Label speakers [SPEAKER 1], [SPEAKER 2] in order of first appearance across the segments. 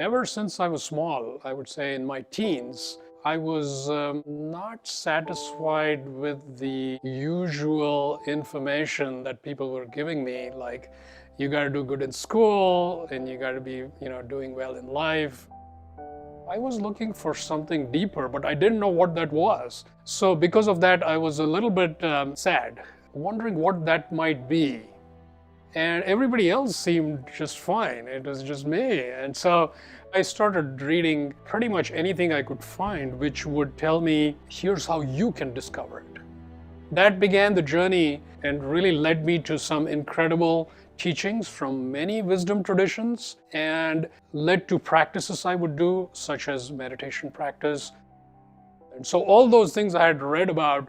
[SPEAKER 1] Ever since I was small, I would say in my teens, I was not satisfied with the usual information that people were giving me, like you got to do good in school and you got to be, doing well in life. I was looking for something deeper, but I didn't know what that was. So because of that, I was a little bit sad, wondering what that might be. And everybody else seemed just fine. It was just me. And so I started reading pretty much anything I could find, which would tell me, here's how you can discover it. That began the journey and really led me to some incredible teachings from many wisdom traditions and led to practices I would do, such as meditation practice. And so all those things I had read about,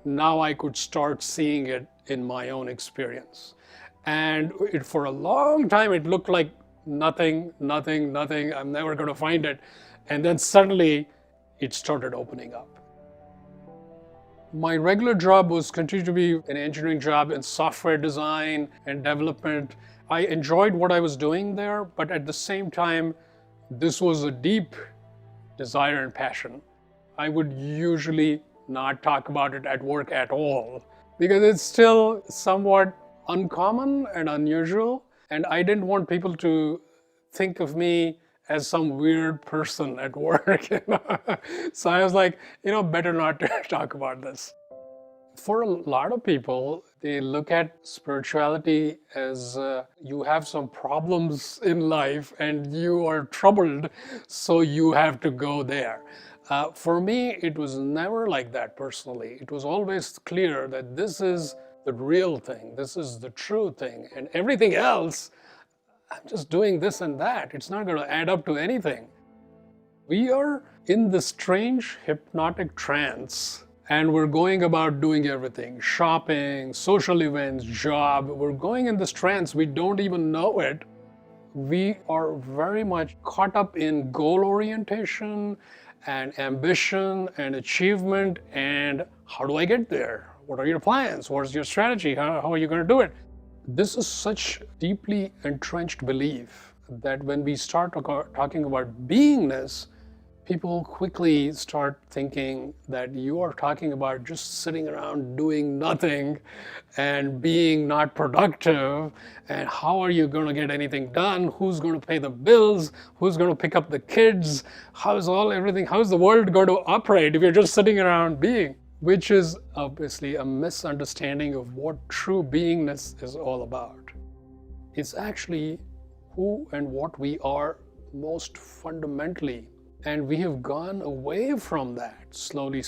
[SPEAKER 1] now I could start seeing it in my own experience. And for a long time, it looked like nothing, I'm never going to find it. And then suddenly, it started opening up. My regular job was continued to be an engineering job in software design and development. I enjoyed what I was doing there, but at the same time, this was a deep desire and passion. I would usually not talk about it at work at all because it's still somewhat uncommon and unusual, and I didn't want people to think of me as some weird person at work. So I was like, better not to talk about this. For a lot of people, they look at spirituality as you have some problems in life and you are troubled, so you have to go there. For me, it was never like that personally. It was always clear that this is the real thing, this is the true thing, and everything else, I'm just doing this and that. It's not going to add up to anything. We are in this strange hypnotic trance, and we're going about doing everything, shopping, social events, job. We're going in this trance, we don't even know it. We are very much caught up in goal orientation and ambition and achievement and how do I get there? What are your plans? What's your strategy? How are you going to do it? This is such deeply entrenched belief that when we start talking about beingness, people quickly start thinking that you are talking about just sitting around doing nothing and being not productive, and how are you going to get anything done? Who's going to pay the bills? Who's going to pick up the kids? How's the world going to operate if you're just sitting around being? Which is obviously a misunderstanding of what true beingness is all about. It's actually who and what we are most fundamentally. And we have gone away from that slowly,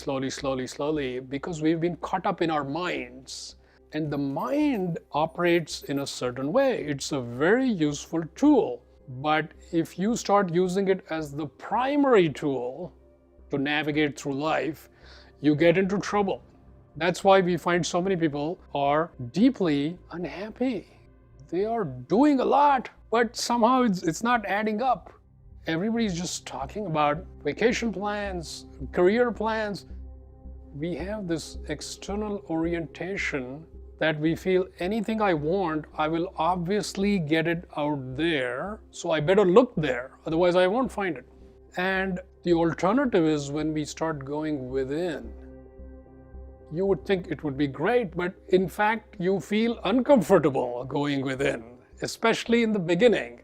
[SPEAKER 1] because we've been caught up in our minds. And the mind operates in a certain way. It's a very useful tool. But if you start using it as the primary tool to navigate through life, you get into trouble. That's why we find so many people are deeply unhappy. They are doing a lot, but somehow it's not adding up. Everybody's just talking about vacation plans, career plans. We have this external orientation that we feel anything I want, I will obviously get it out there, so I better look there, otherwise I won't find it. And the alternative is when we start going within. You would think it would be great, but in fact, you feel uncomfortable going within, especially in the beginning,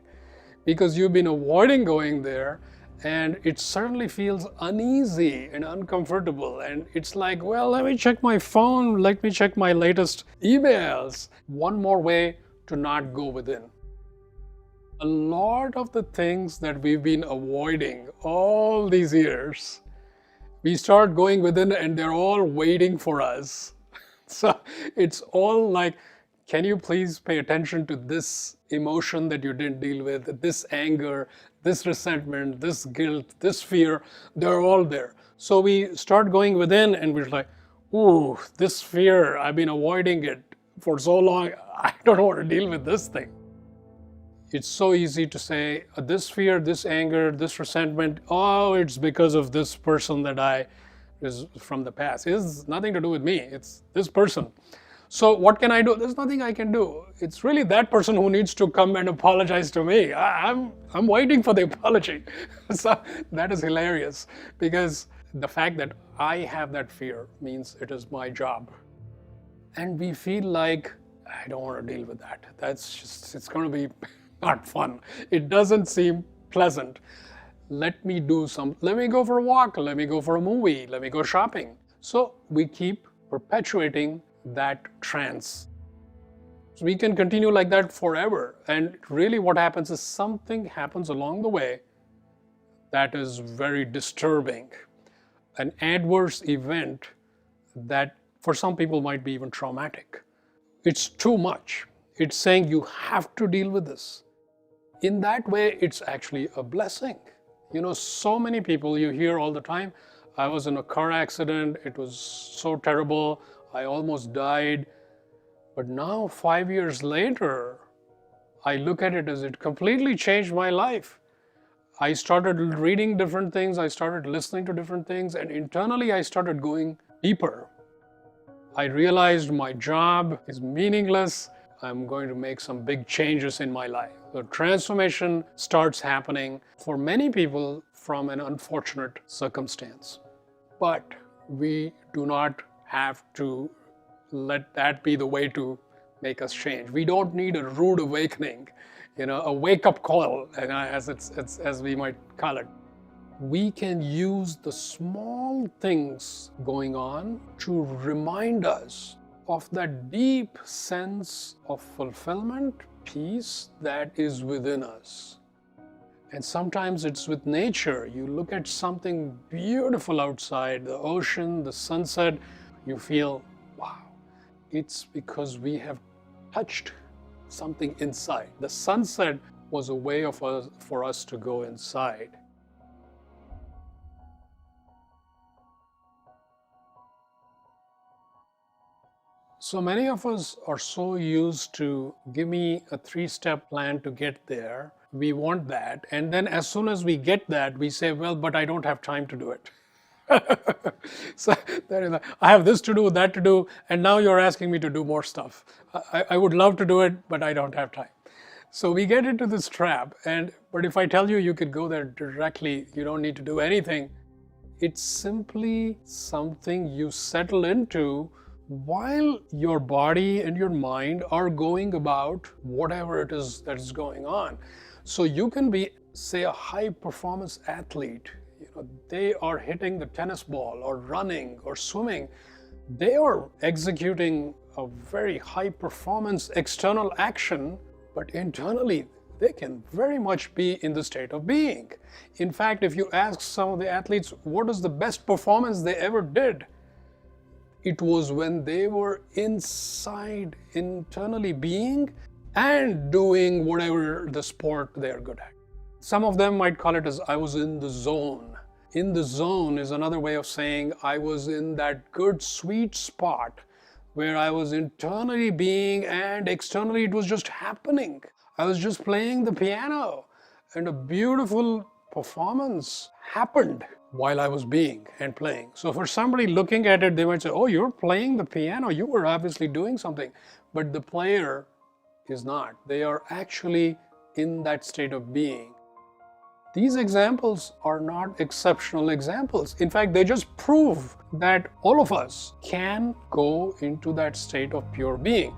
[SPEAKER 1] because you've been avoiding going there, and it certainly feels uneasy and uncomfortable. And it's like, well, let me check my phone, let me check my latest emails. One more way to not go within. A lot of the things that we've been avoiding all these years, we start going within and they're all waiting for us. So it's all like, can you please pay attention to this emotion that you didn't deal with, this anger, this resentment, this guilt, this fear, they're all there. So we start going within and we're like, ooh, this fear, I've been avoiding it for so long, I don't want to deal with this thing. It's so easy to say, this fear, this anger, this resentment, oh, it's because of this person that is from the past. It has nothing to do with me, it's this person. So what can I do? There's nothing I can do. It's really that person who needs to come and apologize to me. I'm waiting for the apology. So that is hilarious, because the fact that I have that fear means it is my job. And we feel like, I don't want to deal with that. It's going to be not fun. It doesn't seem pleasant. Let me go for a walk, let me go for a movie, let me go shopping. So we keep perpetuating that trance. So we can continue like that forever. And really what happens is something happens along the way that is very disturbing. An adverse event that for some people might be even traumatic. It's too much. It's saying you have to deal with this. In that way, it's actually a blessing. So many people you hear all the time, I was in a car accident, it was so terrible, I almost died. But now, 5 years later, I look at it as it completely changed my life. I started reading different things, I started listening to different things, and internally I started going deeper. I realized my job is meaningless. I'm going to make some big changes in my life. The transformation starts happening for many people from an unfortunate circumstance. But we do not have to let that be the way to make us change. We don't need a rude awakening, a wake-up call, as we might call it. We can use the small things going on to remind us of that deep sense of fulfillment, peace that is within us. And sometimes it's with nature. You look at something beautiful outside, the ocean, the sunset, you feel, wow. It's because we have touched something inside. The sunset was a way for us to go inside. So many of us are so used to give me a 3-step plan to get there. We want that. And then as soon as we get that, we say, well, but I don't have time to do it. So I have this to do, that to do, and now you're asking me to do more stuff. I would love to do it, but I don't have time. So we get into this trap. But if I tell you, you could go there directly, you don't need to do anything. It's simply something you settle into while your body and your mind are going about whatever it is that is going on. So you can be, say, a high-performance athlete. They are hitting the tennis ball or running or swimming. They are executing a very high-performance external action, but internally they can very much be in the state of being. In fact, if you ask some of the athletes what is the best performance they ever did, it was when they were inside, internally being and doing whatever the sport they're good at. Some of them might call it as I was in the zone. In the zone is another way of saying I was in that good sweet spot where I was internally being and externally it was just happening. I was just playing the piano and a beautiful performance happened while I was being and playing. So for somebody looking at it, they might say, oh, you're playing the piano, you were obviously doing something. But the player is not. They are actually in that state of being. These examples are not exceptional examples. In fact, they just prove that all of us can go into that state of pure being.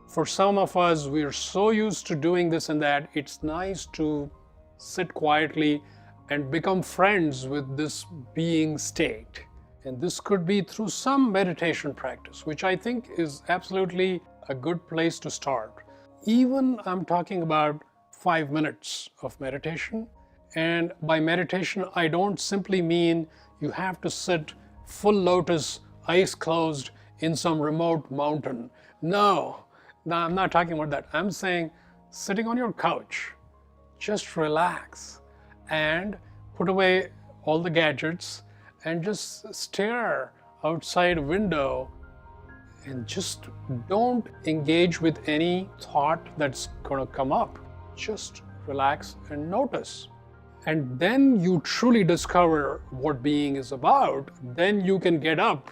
[SPEAKER 1] For some of us, we're so used to doing this and that, it's nice to sit quietly and become friends with this being state. And this could be through some meditation practice, which I think is absolutely a good place to start. Even I'm talking about 5 minutes of meditation. And by meditation, I don't simply mean you have to sit full lotus, eyes closed in some remote mountain. No, I'm not talking about that. I'm saying sitting on your couch, just relax and put away all the gadgets and just stare outside a window and just don't engage with any thought that's going to come up. Just relax and notice. And then you truly discover what being is about. Then you can get up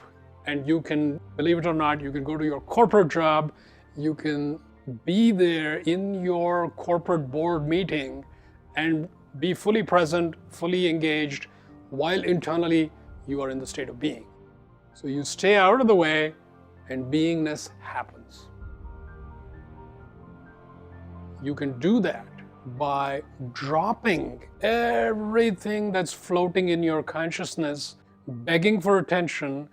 [SPEAKER 1] And you can, believe it or not, you can go to your corporate job, you can be there in your corporate board meeting and be fully present, fully engaged, while internally you are in the state of being. So you stay out of the way and beingness happens. You can do that by dropping everything that's floating in your consciousness, begging for attention,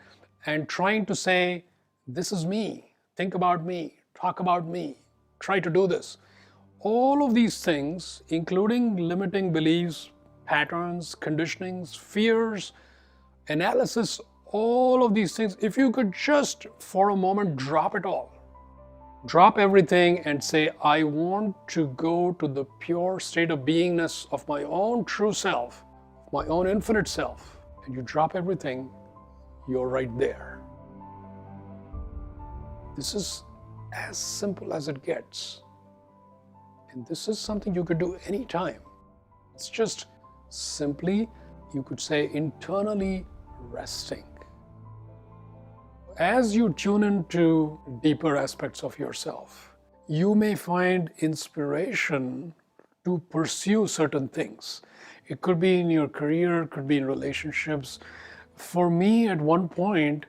[SPEAKER 1] and trying to say, this is me, think about me, talk about me, try to do this. All of these things, including limiting beliefs, patterns, conditionings, fears, analysis, all of these things, if you could just for a moment drop it all, drop everything and say, I want to go to the pure state of beingness of my own true self, my own infinite self, and you drop everything, you're right there. This is as simple as it gets. And this is something you could do anytime. It's just simply, you could say, internally resting. As you tune into deeper aspects of yourself, you may find inspiration to pursue certain things. It could be in your career, it could be in relationships. For me, at one point,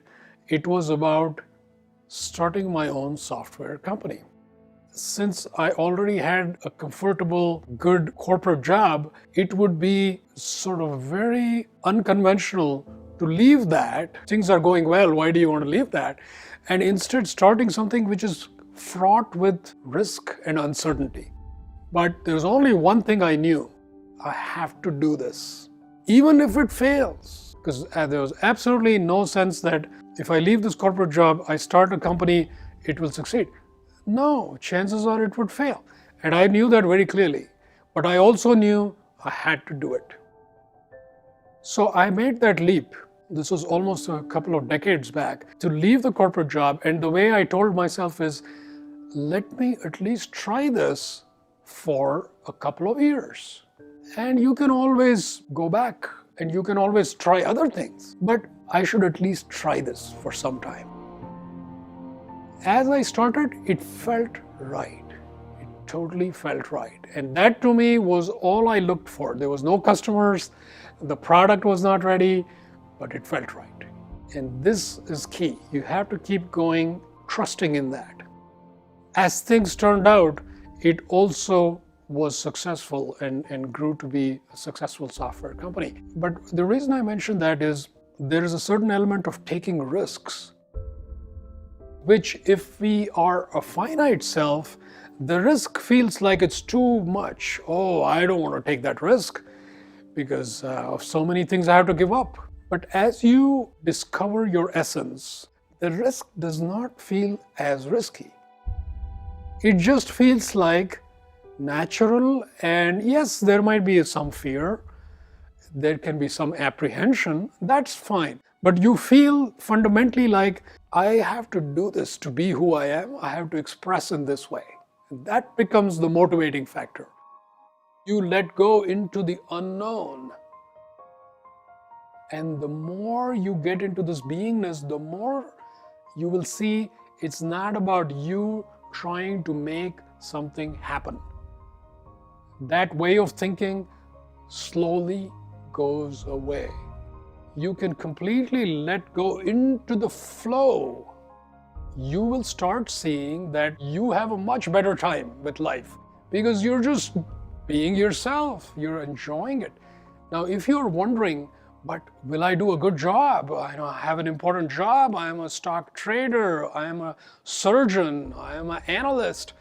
[SPEAKER 1] it was about starting my own software company. Since I already had a comfortable, good corporate job, it would be sort of very unconventional to leave that. Things are going well, why do you want to leave that? And instead starting something which is fraught with risk and uncertainty. But there's only one thing I knew. I have to do this, even if it fails. Because there was absolutely no sense that if I leave this corporate job, I start a company, it will succeed. No, chances are it would fail. And I knew that very clearly. But I also knew I had to do it. So I made that leap. This was almost a couple of decades back, to leave the corporate job. And the way I told myself is, let me at least try this for a couple of years. And you can always go back and you can always try other things. But I should at least try this for some time. As I started, it felt right. It totally felt right. And that to me was all I looked for. There was no customers, the product was not ready, but it felt right. And this is key. You have to keep going, trusting in that. As things turned out, it also was successful and grew to be a successful software company. But the reason I mention that is there is a certain element of taking risks, which if we are a finite self, the risk feels like it's too much. Oh, I don't want to take that risk because of so many things I have to give up. But as you discover your essence, the risk does not feel as risky. It just feels like natural, and yes, there might be some fear, there can be some apprehension, that's fine. But you feel fundamentally like, I have to do this to be who I am, I have to express in this way. And that becomes the motivating factor. You let go into the unknown. And the more you get into this beingness, the more you will see it's not about you trying to make something happen. That way of thinking slowly goes away. You can completely let go into the flow. You will start seeing that you have a much better time with life because you're just being yourself. You're enjoying it. Now, if you're wondering, but will I do a good job? I have an important job. I am a stock trader. I am a surgeon. I am an analyst.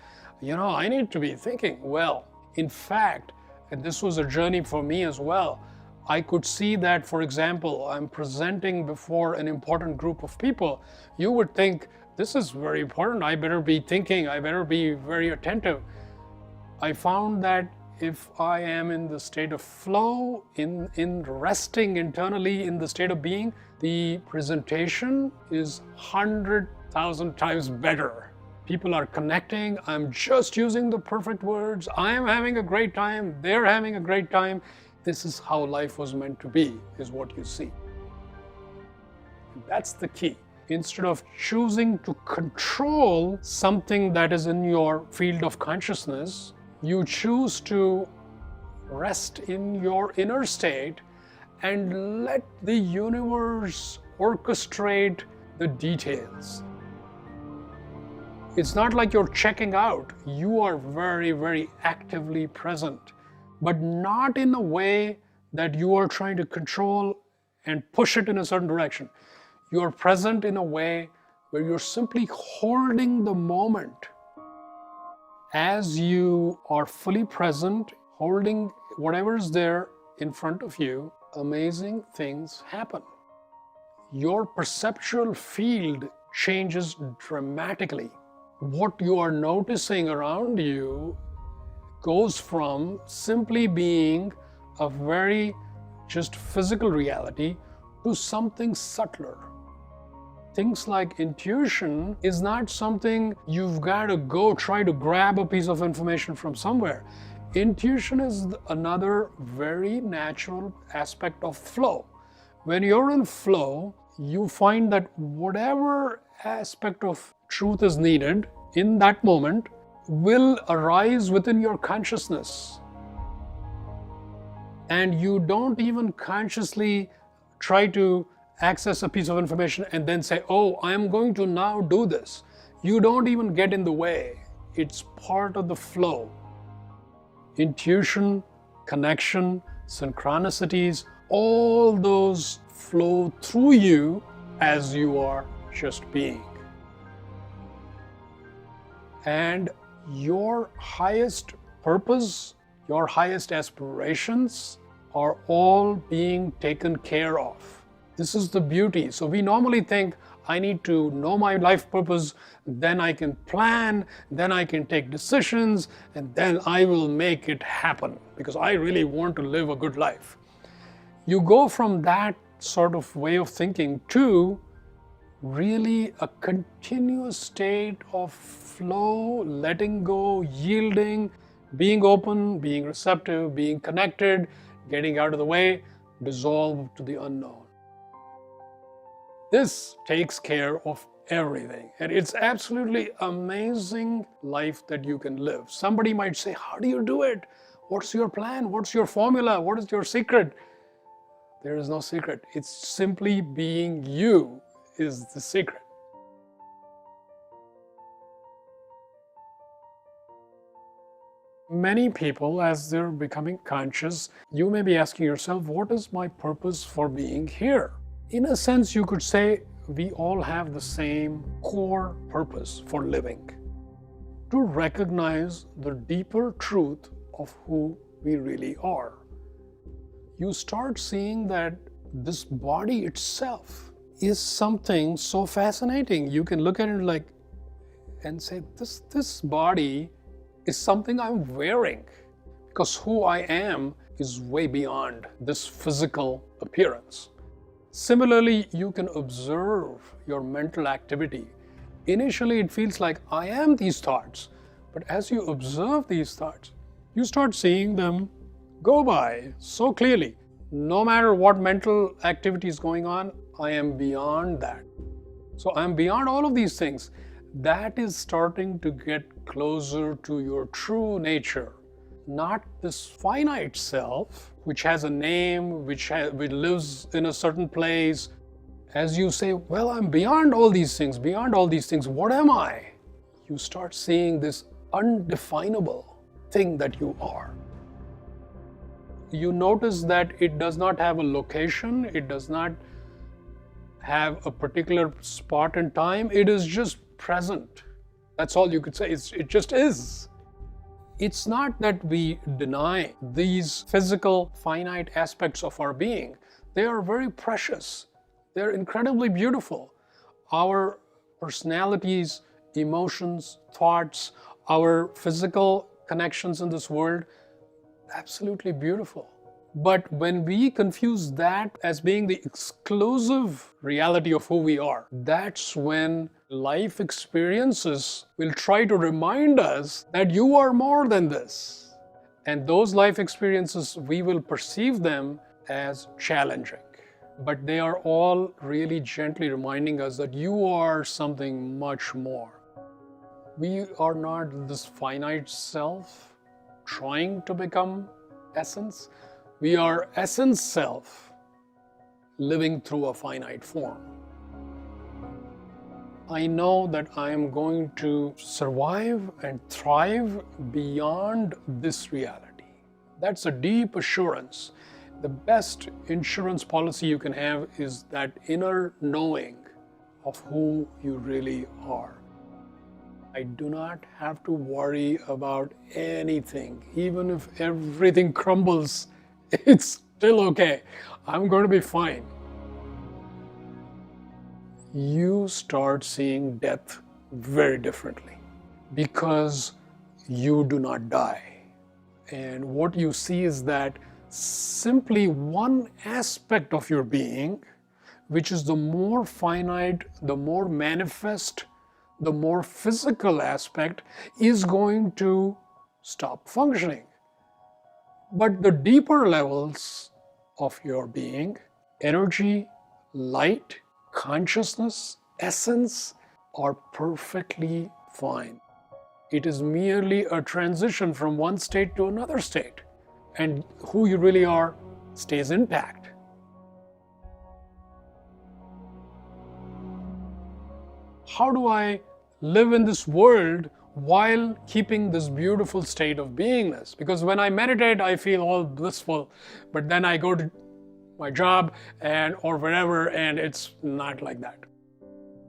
[SPEAKER 1] I need to be thinking, well, in fact, and this was a journey for me as well, I could see that, for example, I'm presenting before an important group of people. You would think, this is very important. I better be thinking. I better be very attentive. I found that if I am in the state of flow, in resting internally in the state of being, the presentation is 100,000 times better. People are connecting. I'm just using the perfect words. I am having a great time. They're having a great time. This is how life was meant to be, is what you see. And that's the key. Instead of choosing to control something that is in your field of consciousness, you choose to rest in your inner state and let the universe orchestrate the details. It's not like you're checking out. You are very, very actively present, but not in a way that you are trying to control and push it in a certain direction. You are present in a way where you're simply holding the moment. As you are fully present, holding whatever is there in front of you, amazing things happen. Your perceptual field changes dramatically. What you are noticing around you goes from simply being a very just physical reality to something subtler. Things like intuition is not something you've got to go try to grab a piece of information from somewhere. Intuition is another very natural aspect of flow. When you're in flow, you find that whatever aspect of truth is needed in that moment will arise within your consciousness. And you don't even consciously try to access a piece of information and then say, oh, I am going to now do this. You don't even get in the way. It's part of the flow. Intuition, connection, synchronicities, all those flow through you as you are just being. And your highest purpose, your highest aspirations are all being taken care of. This is the beauty. So we normally think, I need to know my life purpose, then I can plan, then I can take decisions, and then I will make it happen because I really want to live a good life. You go from that sort of way of thinking to really a continuous state of flow, letting go, yielding, being open, being receptive, being connected, getting out of the way, dissolve to the unknown. This takes care of everything. And it's absolutely amazing life that you can live. Somebody might say, how do you do it? What's your plan? What's your formula? What is your secret? There is no secret. It's simply being you is the secret. Many people, as they're becoming conscious, you may be asking yourself, what is my purpose for being here? In a sense, you could say we all have the same core purpose for living: to recognize the deeper truth of who we really are. You start seeing that this body itself is something so fascinating. You can look at it like and say, this body is something I'm wearing, because who I am is way beyond this physical appearance. Similarly, you can observe your mental activity. Initially, it feels like I am these thoughts, but as you observe these thoughts, you start seeing them go by so clearly. No matter what mental activity is going on, I am beyond that. So I'm beyond all of these things. That is starting to get closer to your true nature. Not this finite self, which has a name, which lives in a certain place. As you say, well, I'm beyond all these things, what am I? You start seeing this undefinable thing that you are. You notice that it does not have a location, it does not have a particular spot in time, it is just present. That's all you could say, it just is. It's not that we deny these physical, finite aspects of our being. They are very precious. They're incredibly beautiful. Our personalities, emotions, thoughts, our physical connections in this world, absolutely beautiful. But when we confuse that as being the exclusive reality of who we are, that's when life experiences will try to remind us that you are more than this. And those life experiences, we will perceive them as challenging. but they are all really gently reminding us that you are something much more. We are not this finite self trying to become essence. We are essence self living through a finite form. I know that I am going to survive and thrive beyond this reality. That's a deep assurance. The best insurance policy you can have is that inner knowing of who you really are. I do not have to worry about anything. Even if everything crumbles, it's still okay. I'm going to be fine. You start seeing death very differently because you do not die. And what you see is that simply one aspect of your being, which is the more finite, the more manifest, the more physical aspect, is going to stop functioning. But the deeper levels of your being, energy, light, consciousness, essence, are perfectly fine. It is merely a transition from one state to another state, and who you really are stays intact. How do I live in this world while keeping this beautiful state of beingness? Because when I meditate, I feel all blissful, but then I go to my job or wherever, and it's not like that.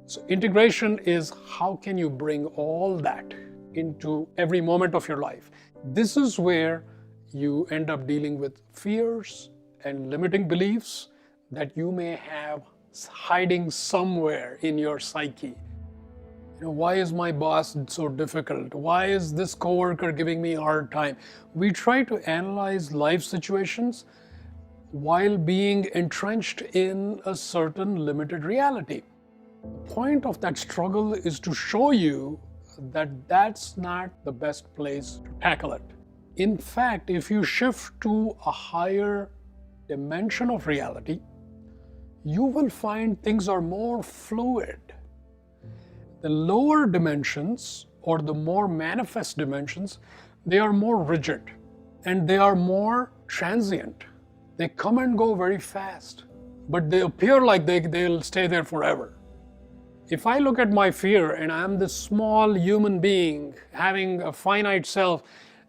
[SPEAKER 1] So integration is how can you bring all that into every moment of your life. This is where you end up dealing with fears and limiting beliefs that you may have hiding somewhere in your psyche. Why is my boss so difficult? Why is this coworker giving me a hard time? We try to analyze life situations while being entrenched in a certain limited reality. The point of that struggle is to show you that that's not the best place to tackle it. In fact, if you shift to a higher dimension of reality, you will find things are more fluid. The lower dimensions, or the more manifest dimensions, they are more rigid and they are more transient. They come and go very fast, but they appear like they'll stay there forever. If I look at my fear and I'm this small human being having a finite self,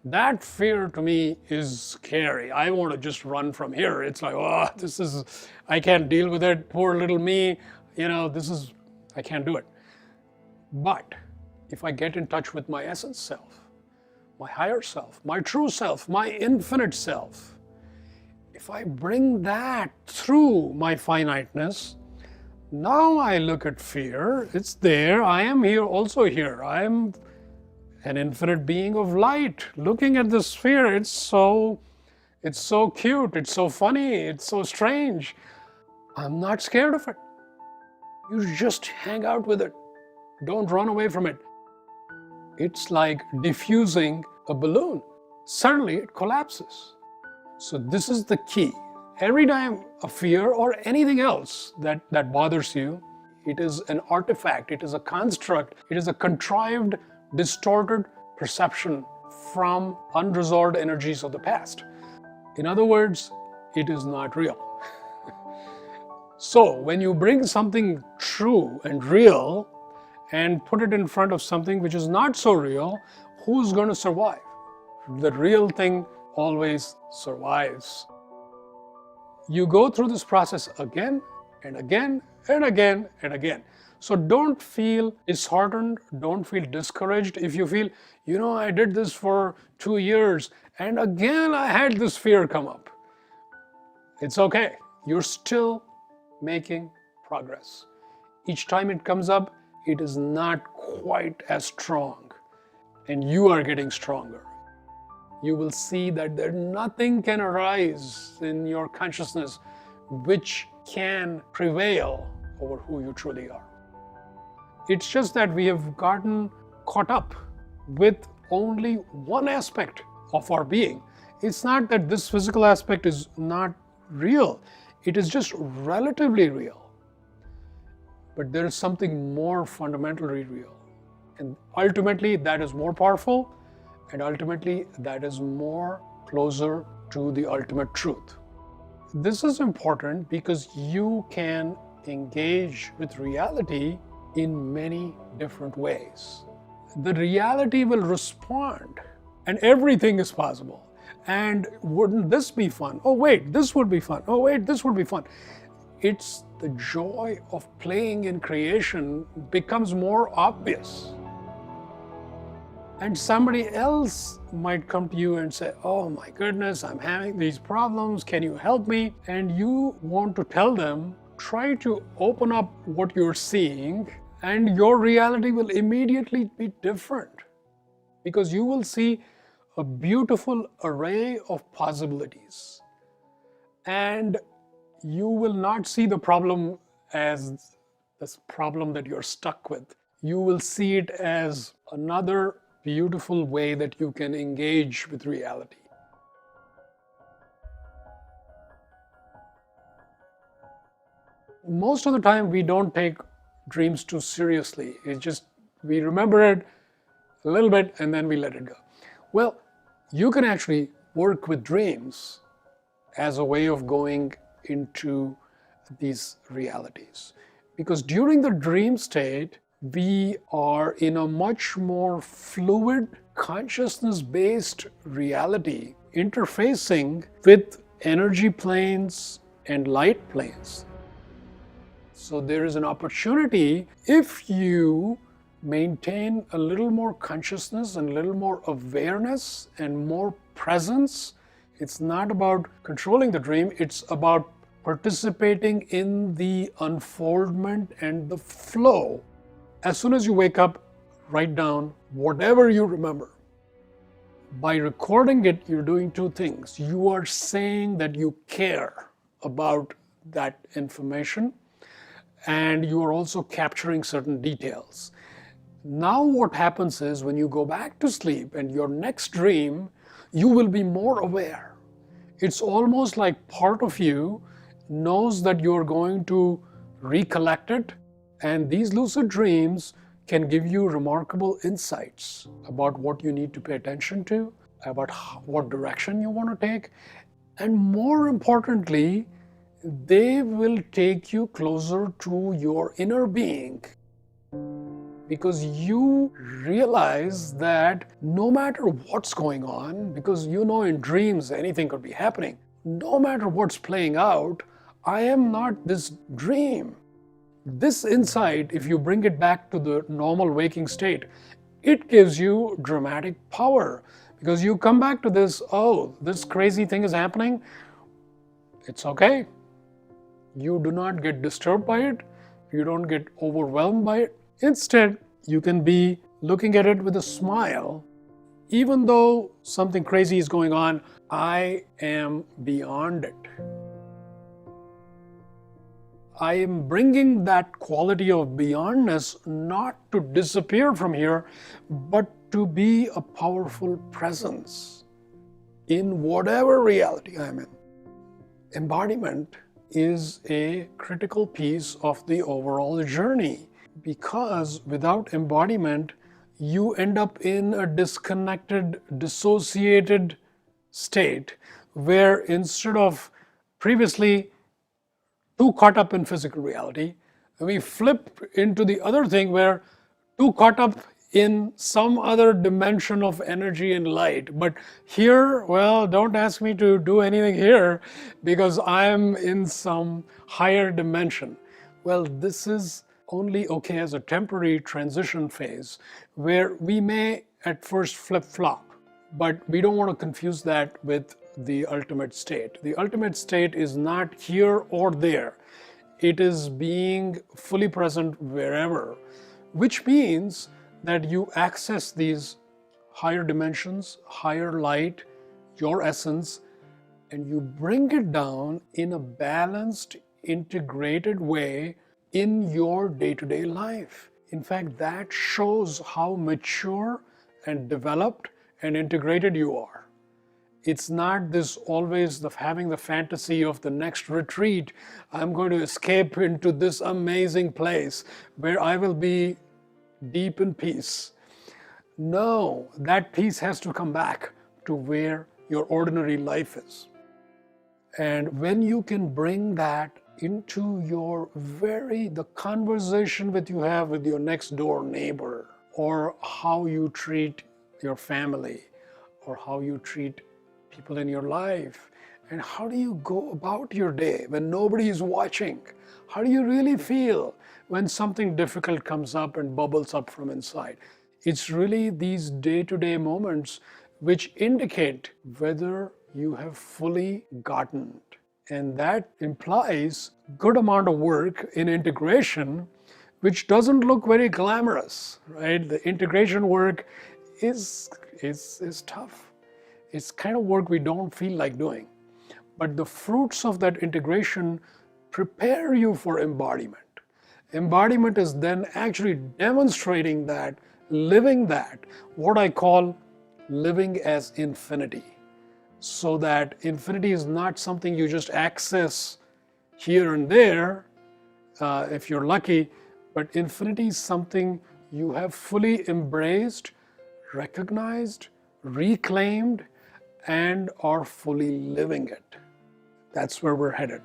[SPEAKER 1] that fear to me is scary. I want to just run from here. It's like, I can't deal with it. Poor little me. I can't do it. But if I get in touch with my essence self, my higher self, my true self, my infinite self, if I bring that through my finiteness, now I look at fear, it's there, I am here, also here. I am an infinite being of light. Looking at this fear, it's so cute, it's so funny, it's so strange. I'm not scared of it. You just hang out with it. Don't run away from it. It's like diffusing a balloon. Suddenly it collapses. So this is the key. Every time a fear or anything else that bothers you, it is an artifact, it is a construct, it is a contrived, distorted perception from unresolved energies of the past. In other words, it is not real. So when you bring something true and real and put it in front of something which is not so real, who's going to survive? The real thing always survives. You go through this process again and again and again and again. So don't feel disheartened, don't feel discouraged. If you feel, I did this for 2 years and again I had this fear come up. It's okay. You're still making progress. Each time it comes up, it is not quite as strong and you are getting stronger. You will see that nothing can arise in your consciousness which can prevail over who you truly are. It's just that we have gotten caught up with only one aspect of our being. It's not that this physical aspect is not real. It is just relatively real. But there is something more fundamentally real. And ultimately, that is more powerful, and ultimately, that is more closer to the ultimate truth. This is important because you can engage with reality in many different ways. The reality will respond, and everything is possible. And wouldn't this be fun? Oh, wait, this would be fun. Oh, wait, this would be fun. It's the joy of playing in creation becomes more obvious. And somebody else might come to you and say, oh my goodness, I'm having these problems, can you help me? And you want to tell them, try to open up what you're seeing, and your reality will immediately be different. Because you will see a beautiful array of possibilities. And you will not see the problem as this problem that you're stuck with. You will see it as another beautiful way that you can engage with reality. Most of the time, we don't take dreams too seriously. It's just, we remember it a little bit and then we let it go. Well, you can actually work with dreams as a way of going into these realities. Because during the dream state, we are in a much more fluid, consciousness-based reality, interfacing with energy planes and light planes. So there is an opportunity, if you maintain a little more consciousness and a little more awareness and more presence. It's not about controlling the dream, it's about participating in the unfoldment and the flow. As soon as you wake up, write down whatever you remember. By recording it, you're doing two things. You are saying that you care about that information, and you are also capturing certain details. Now what happens is, when you go back to sleep and your next dream, you will be more aware. It's almost like part of you knows that you're going to recollect it, and these lucid dreams can give you remarkable insights about what you need to pay attention to, about what direction you want to take, and more importantly, they will take you closer to your inner being, because you realize that no matter what's going on, because you know in dreams anything could be happening, no matter what's playing out, I am not this dream. This insight, if you bring it back to the normal waking state, it gives you dramatic power, because you come back to this, oh, this crazy thing is happening. It's okay. You do not get disturbed by it. You don't get overwhelmed by it. Instead, you can be looking at it with a smile. Even though something crazy is going on, I am beyond it. I am bringing that quality of beyondness not to disappear from here, but to be a powerful presence in whatever reality I'm in. Embodiment is a critical piece of the overall journey, because without embodiment, you end up in a disconnected, dissociated state where instead of previously too caught up in physical reality, we flip into the other thing where too caught up in some other dimension of energy and light. But here, well, don't ask me to do anything here because I'm in some higher dimension. Well, this is only okay as a temporary transition phase where we may at first flip-flop, but we don't want to confuse that with the ultimate state. The ultimate state is not here or there. It is being fully present wherever, which means that you access these higher dimensions, higher light, your essence, and you bring it down in a balanced, integrated way in your day-to-day life. In fact, that shows how mature and developed and integrated you are. It's not this always having the fantasy of the next retreat. I'm going to escape into this amazing place where I will be deep in peace. No, that peace has to come back to where your ordinary life is. And when you can bring that into the conversation that you have with your next door neighbor, or how you treat your family, or how you treat people in your life, and how do you go about your day when nobody is watching? How do you really feel when something difficult comes up and bubbles up from inside? It's really these day-to-day moments which indicate whether you have fully gotten it. And that implies good amount of work in integration, which doesn't look very glamorous, right? The integration work is tough. It's kind of work we don't feel like doing. But the fruits of that integration prepare you for embodiment. Embodiment is then actually demonstrating that, living that, what I call living as infinity. So that infinity is not something you just access here and there, if you're lucky, but infinity is something you have fully embraced, recognized, reclaimed, and are fully living it. That's where we're headed.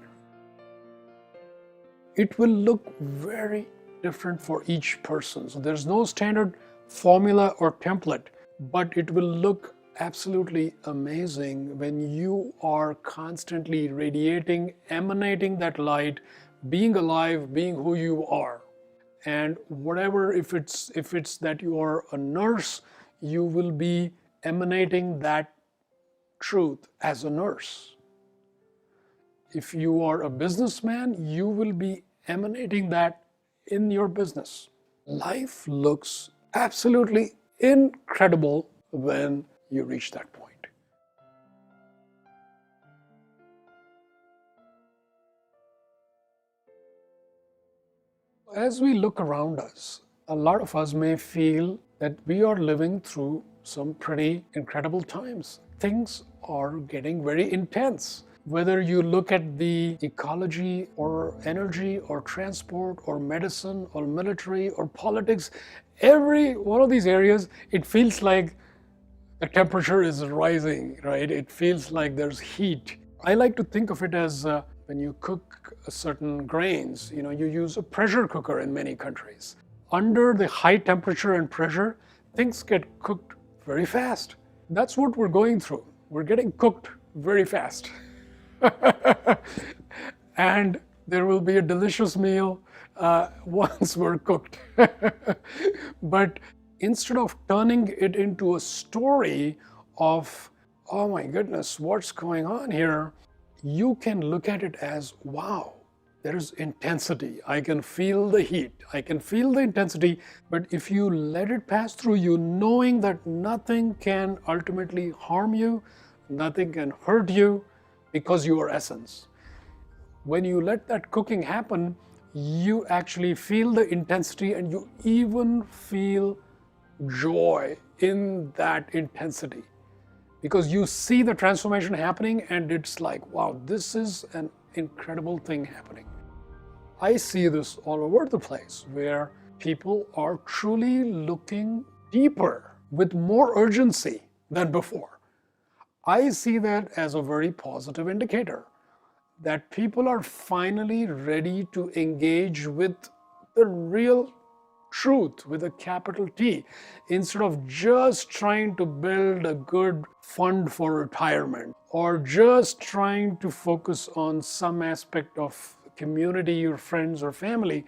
[SPEAKER 1] It will look very different for each person. So there's no standard formula or template, but it will look absolutely amazing when you are constantly radiating, emanating that light, being alive, being who you are. And whatever, if it's that you are a nurse, you will be emanating that truth as a nurse. If you are a businessman, you will be emanating that in your business. Life looks absolutely incredible when you reach that point. As we look around us, a lot of us may feel that we are living through some pretty incredible times. Things are getting very intense. Whether you look at the ecology or energy or transport or medicine or military or politics, every one of these areas, it feels like the temperature is rising, right? It feels like there's heat. I like to think of it as when you cook certain grains, you use a pressure cooker in many countries. Under the high temperature and pressure, things get cooked very fast. That's what we're going through. We're getting cooked very fast. And there will be a delicious meal once we're cooked. But instead of turning it into a story of, oh my goodness, what's going on here, you can look at it as, wow, there's intensity. I can feel the heat. I can feel the intensity. But if you let it pass through you, knowing that nothing can ultimately harm you, nothing can hurt you, because you are essence. When you let that cooking happen, you actually feel the intensity, and you even feel joy in that intensity, because you see the transformation happening, and it's like, wow, this is an incredible thing happening. I see this all over the place, where people are truly looking deeper with more urgency than before. I see that as a very positive indicator that people are finally ready to engage with the real truth with a capital T, instead of just trying to build a good fund for retirement, or just trying to focus on some aspect of community or friends or family,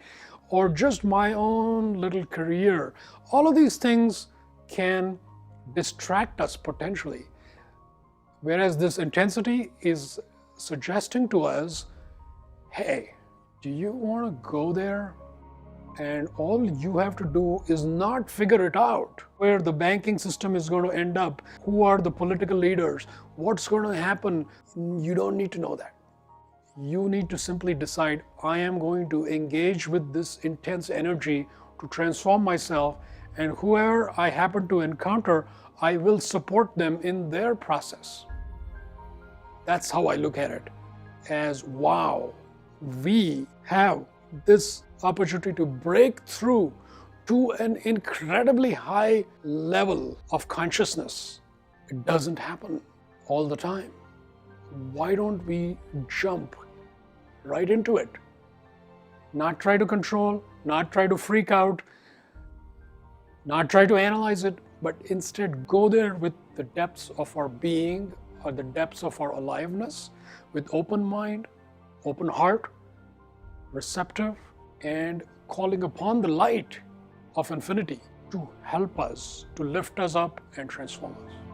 [SPEAKER 1] or just my own little career. All of these things can distract us potentially. Whereas this intensity is suggesting to us, hey, do you want to go there? And all you have to do is not figure it out, where the banking system is going to end up, who are the political leaders, what's going to happen. You don't need to know that. You need to simply decide, I am going to engage with this intense energy to transform myself, and whoever I happen to encounter, I will support them in their process. That's how I look at it, as wow, we have this opportunity to break through to an incredibly high level of consciousness. It doesn't happen all the time. Why don't we jump right into it? Not try to control, not try to freak out, not try to analyze it, but instead go there with the depths of our being or the depths of our aliveness, with open mind, open heart, receptive, and calling upon the light of infinity to help us, to lift us up and transform us.